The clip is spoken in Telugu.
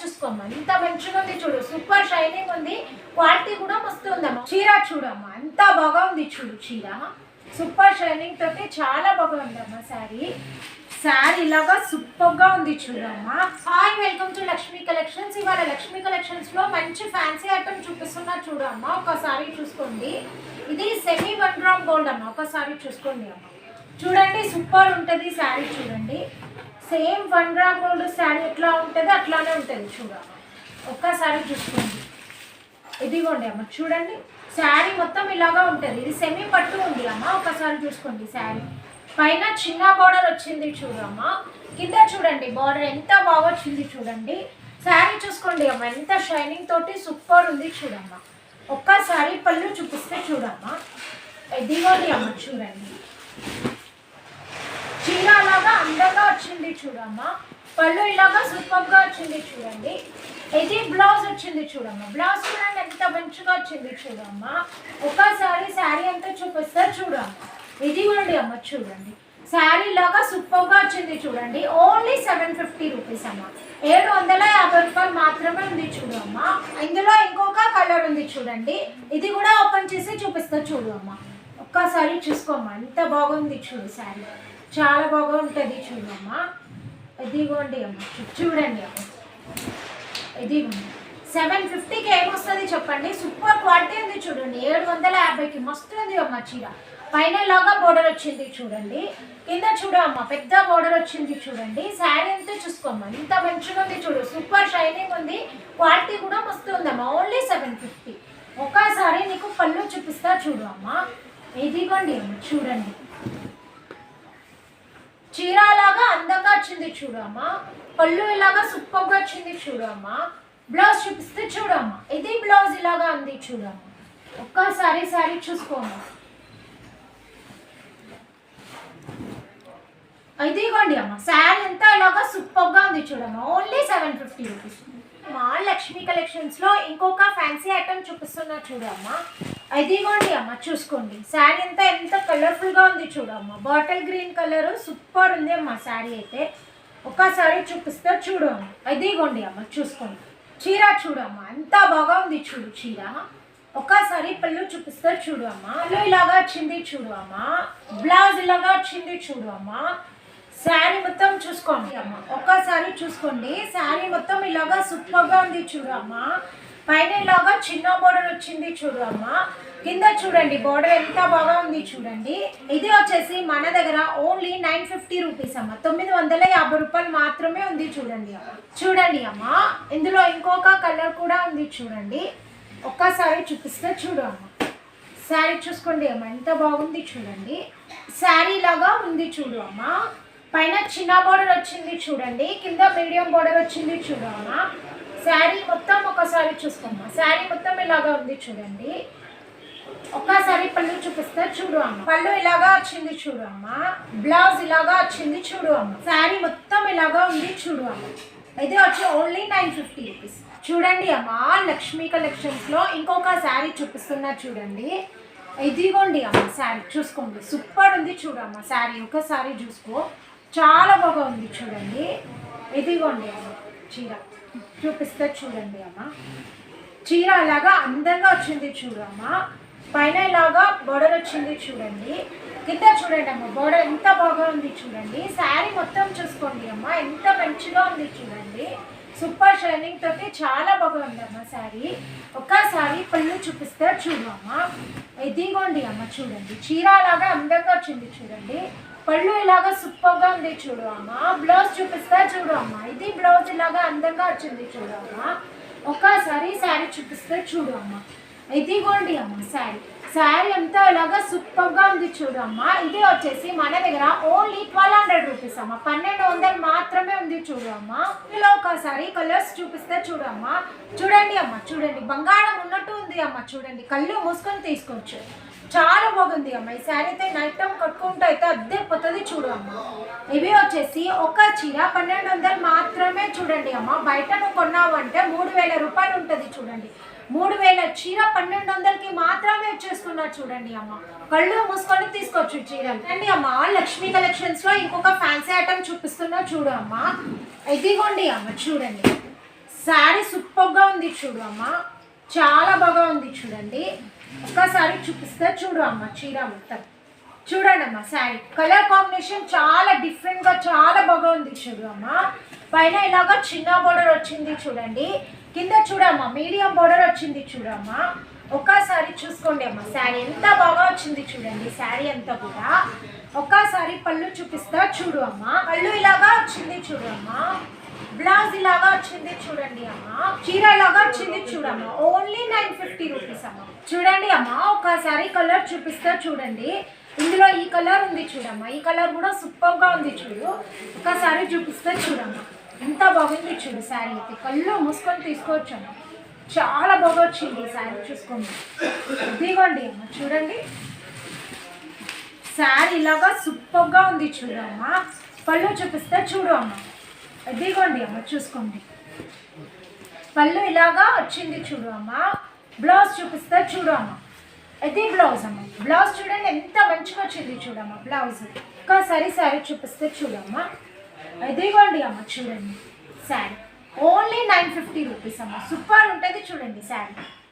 చూసుకోమ్మా, ఎంత మంచిగా ఉంది చూడు, సూపర్ షైనింగ్ ఉంది, క్వాలిటీ కూడా మస్తు ఉందమ్మా. చీర చూడమ్మా ఎంత బాగా ఉంది చూడు, చీర సూపర్ షైనింగ్ తోటి చాలా బాగా ఉందమ్మా. శారీ ఇలాగా సూపర్ గా ఉంది చూడమ్మా. Hi, welcome to Lakshmi collections. ఇవాళ లక్ష్మీ కలెక్షన్స్ లో మంచి ఫ్యాన్సీ ఐటమ్ చూపిస్తున్నా చూడమ్మా. ఒకసారి చూసుకోండి, ఇది సెమీ 1 గ్రామ్ గోల్డ్ అమ్మా. ఒకసారి చూసుకోండి అమ్మా, చూడండి సూపర్ ఉంటుంది శారీ. చూడండి సేమ్ 1 గ్రామ్ గోల్డ్ శారీ ఎట్లా ఉంటుంది అట్లానే ఉంటుంది చూడమ్మా. ఒక్కసారి చూసుకోండి, ఇదిగోండి అమ్మ, చూడండి శారీ మొత్తం ఇలాగా ఉంటుంది. ఇది సెమీ పట్టు ఉంది అమ్మ. ఒకసారి చూసుకోండి, శారీ పైన చిన్న బార్డర్ వచ్చింది చూడమ్మా, కింద చూడండి బార్డర్ ఎంత బాగా వచ్చింది చూడండి. శారీ చూసుకోండి అమ్మ, ఎంత షైనింగ్ తోటి సూపర్ ఉంది చూడమ్మా. ఒక్కసారి పళ్ళు చూపిస్తే చూడమ్మా, ఇదిగోండి అమ్మ, చూడండి చీర లాగా అందంగా వచ్చింది చూడమ్మా. పళ్ళు ఇలాగా సూపర్గా వచ్చింది చూడండి. ఇది బ్లౌజ్ వచ్చింది చూడమ్మా, బ్లౌజ్ చూడండి ఎంత మంచిగా వచ్చింది చూడమ్మా. ఒకసారి శారీ అంతా చూపిస్తే చూడమ్మా, ఇదిగోండి అమ్మ, చూడండి శారీ లాగా సూపర్గా వచ్చింది చూడండి. ఓన్లీ 750 రూపీస్ అమ్మ, 750 రూపాయలు మాత్రమే ఉంది చూడమ్మా. ఇందులో ఇంకొక కలర్ ఉంది చూడండి, ఇది కూడా ఓపెన్ చేసి చూపిస్తా చూడు అమ్మ. ఒక్కసారి చూసుకోమ్మా, ఎంత బాగుంది చూడు, శారీ చాలా బాగా ఉంటుంది చూడమ్మా. ఇదిగోండి అమ్మ, చూడండి అమ్మ, ఇదిగోండి 750కి ఏమొస్తుంది చెప్పండి. సూపర్ క్వాలిటీ ఉంది చూడండి. 750కి మస్తు ఉంది అమ్మ చీర. పైన లాగా బోర్డర్ వచ్చింది చూడండి, కింద చూడమ్మా పెద్ద బోర్డర్ వచ్చింది చూడండి. శారీ అంతా చూసుకోమ్మా, ఇంత మంచిగా ఉంది చూడు, సూపర్ షైనింగ్ ఉంది, క్వాలిటీ కూడా మస్తు ఉందమ్మా. ఓన్లీ 750. ఒకసారి నీకు పళ్ళు చూపిస్తా చూడు అమ్మా. ఇదిగోండి అమ్మ, చూడండి చీర లాగా అందంగా వచ్చింది చూడమ్మా. పళ్ళు ఇలాగా సూపర్గా వచ్చింది చూడమ్మా. బ్లౌజ్ చూపిస్తే చూడమ్మా, ఇది బ్లౌజ్ ఇలాగా ఉంది చూడమ్మా. ఒక్కసారి శారీ చూసుకోమ్మా, ఇదిగోండి అమ్మ, శారీ అంతా ఇలాగా సూపర్గా ఉంది చూడమ్మా. Only 750 rupees. మా లక్ష్మీ కలెక్షన్స్ లో ఇంకొక ఫ్యాన్సీ ఐటమ్ చూపిస్తున్నా చూడమ్మా. ఇదిగోండి అమ్మ, చూసుకోండి శారీ అంతా ఎంత కలర్ఫుల్గా ఉంది చూడమ్మా. బాటిల్ గ్రీన్ కలర్ సూపర్ ఉంది అమ్మ శారీ అయితే. ఒకసారి చూపిస్తే చూడమ్మా, ఇదిగోండి అమ్మ, చూసుకోండి చీర చూడమ్మా ఎంత బాగా ఉంది చూడు చీర. ఒకసారి పళ్ళు చూపిస్తే చూడు అమ్మ, పళ్ళు ఇలాగా వచ్చింది చూడు అమ్మ, బ్లౌజ్ ఇలాగా వచ్చింది చూడు అమ్మ. శారీ మొత్తం చూసుకోండి అమ్మ, ఒక్కసారి చూసుకోండి శారీ మొత్తం ఇలాగా సూపర్గా ఉంది చూడు అమ్మ. పైన ఇలాగా చిన్న బోర్డర్ వచ్చింది చూడు అమ్మ, కింద చూడండి బోర్డర్ ఎంత బాగా ఉంది చూడండి. ఇది వచ్చేసి మన దగ్గర ఓన్లీ 950 రూపీస్ అమ్మ, 950 రూపాయలు మాత్రమే ఉంది చూడండి అమ్మ. చూడండి అమ్మ, ఇందులో ఇంకొక కలర్ కూడా ఉంది చూడండి. ఒక్కసారి చూపిస్తే చూడు అమ్మ, శారీ చూసుకోండి అమ్మ ఎంత బాగుంది చూడండి. శారీ లాగా ఉంది చూడు అమ్మ, పైన చిన్న బోర్డర్ వచ్చింది చూడండి, కింద మీడియం బోర్డర్ వచ్చింది చూడు అమ్మ. శారీ మొత్తం ఒకసారి చూసుకోమ్మా, శారీ మొత్తం ఇలాగా ఉంది చూడండి. ఒక్కసారి పళ్ళు చూపిస్తే చూడు అమ్మ, పళ్ళు ఇలాగా వచ్చింది చూడు అమ్మ, బ్లౌజ్ ఇలాగా వచ్చింది చూడు అమ్మ. శారీ మొత్తం ఇలాగా ఉంది చూడు అమ్మ. ఇది వచ్చి ఓన్లీ 950 రూపీస్. చూడండి అమ్మ, లక్ష్మీ కలెక్షన్స్ లో ఇంకొక శారీ చూపిస్తున్నా చూడండి. ఇదిగోండి అమ్మ, శారీ చూసుకోండి సూపర్ ఉంది చూడమ్మ. శారీ ఒకసారి చూసుకో, చాలా బాగా ఉంది చూడండి. ఇదిగోండి అమ్మ, చీర చూపిస్తే చూడండి అమ్మ, చీర అలాగా అందంగా వచ్చింది చూడమ్మ. పైన ఇలాగా బోర్డర్ వచ్చింది చూడండి, కింద చూడండి అమ్మ బోర్డర్ ఎంత బాగా ఉంది చూడండి. శారీ మొత్తం చూసుకోండి అమ్మ, ఎంత మంచిగా ఉంది చూడండి, సూపర్ షైనింగ్ తోటి చాలా బాగా ఉందమ్మ శారీ. ఒక్కసారి పళ్ళు చూపిస్తే చూడు అమ్మ, ఇదిగోండి అమ్మ, చూడండి చీర అలాగా అందంగా వచ్చింది చూడండి. పళ్ళు ఇలాగా సూపర్గా ఉంది చూడు అమ్మ. బ్లౌజ్ చూపిస్తే చూడు అమ్మ, ఇది బ్లౌజ్ ఇలాగా అందంగా వచ్చింది చూడు అమ్మ. ఒక్కసారి శారీ చూపిస్తే చూడు అమ్మ, ఇదిగోండి అమ్మ శారీ. శారీ అంతా ఇలాగా సూపర్గా ఉంది చూడు అమ్మ. ఇది వచ్చేసి మన దగ్గర ఓన్లీ 1200 రూపీస్ అమ్మ, 1200 మాత్రమే ఉంది చూడు అమ్మ. ఇలా ఒకసారి కలర్స్ చూపిస్తే చూడు అమ్మ, చూడండి అమ్మ, చూడండి బంగారం ఉన్నట్టు ఉంది అమ్మ. చూడండి కళ్ళు మూసుకొని తీసుకోవచ్చు, చాలా బాగుంది అమ్మ. ఈ శారీ అయితే నైట్ టైం కట్టుకుంటూ అయితే అద్దె పోతుంది చూడు అమ్మ. ఇవి వచ్చేసి ఒక చీర 1200 మాత్రమే చూడండి అమ్మ. బయట నువ్వు కొన్నావు అంటే 3000 రూపాయలు ఉంటుంది చూడండి. 3000 చీర 1200కి మాత్రమే వచ్చేస్తున్నారు చూడండి అమ్మ. కళ్ళు మూసుకొని తీసుకోవచ్చు చీరలు అండి అమ్మ. లక్ష్మీ కలెక్షన్స్ లో ఇంకొక ఫ్యాన్సీ ఐటమ్ చూపిస్తున్నా చూడు అమ్మ. ఇదిగోండి అమ్మ, చూడండి శారీ సూపర్గా ఉంది చూడు అమ్మ, చాలా బాగా ఉంది చూడండి. ఒక్కసారి చూపిస్తే చూడు అమ్మ చీర మొత్తం చూడండి అమ్మ. శారీ కలర్ కాంబినేషన్ చాలా డిఫరెంట్గా చాలా బాగా ఉంది చూడు అమ్మ. పైన ఇలాగా చిన్న బోర్డర్ వచ్చింది చూడండి, కింద చూడమ్మా మీడియం బోర్డర్ వచ్చింది చూడమ్మా. ఒక్కసారి చూసుకోండి అమ్మ, శారీ ఎంత బాగా వచ్చింది చూడండి. శారీ అంతా కూడా ఒక్కసారి పళ్ళు చూపిస్తా చూడు అమ్మ. పళ్ళు ఇలాగా వచ్చింది చూడు అమ్మ, బ్లౌజ్ ఇలాగా వచ్చింది చూడండి అమ్మ, చీర ఇలాగా వచ్చింది చూడమ్మా. ఓన్లీ 950 రూపీస్ అమ్మ. చూడండి అమ్మ, ఒకసారి కలర్ చూపిస్తా చూడండి. ఇందులో ఈ కలర్ ఉంది చూడమ్మా, ఈ కలర్ కూడా సూపర్గా ఉంది చూడు. ఒకసారి చూపిస్తే చూడమ్మా, ఎంత బాగుంది చూడు. శారీ అయితే కళ్ళు మూసుకొని తీసుకోవచ్చు అమ్మ, చాలా బాగా వచ్చింది శారీ. చూసుకోండి, ఇదిగోండి అమ్మ చూడండి, శారీ ఇలాగా సూపర్గా ఉంది చూడమ్మా. పళ్ళు చూపిస్తే చూడు అమ్మ, ఇదిగోండి అమ్మ చూసుకోండి, పళ్ళు ఇలాగా వచ్చింది చూడు అమ్మ. బ్లౌజ్ చూపిస్తే చూడు అమ్మ, ఇది బ్లౌజ్ అమ్మ. బ్లౌజ్ చూడండి ఎంత మంచిగా వచ్చింది చూడమ్మా బ్లౌజ్. ఒకసారి శారీ చూపిస్తే చూడమ్మా, ఇదిగోండి అమ్మ చూడండి శారీ. ఓన్లీ 950 రూపీస్ అమ్మ, సూపర్ ఉంటుంది చూడండి శారీ.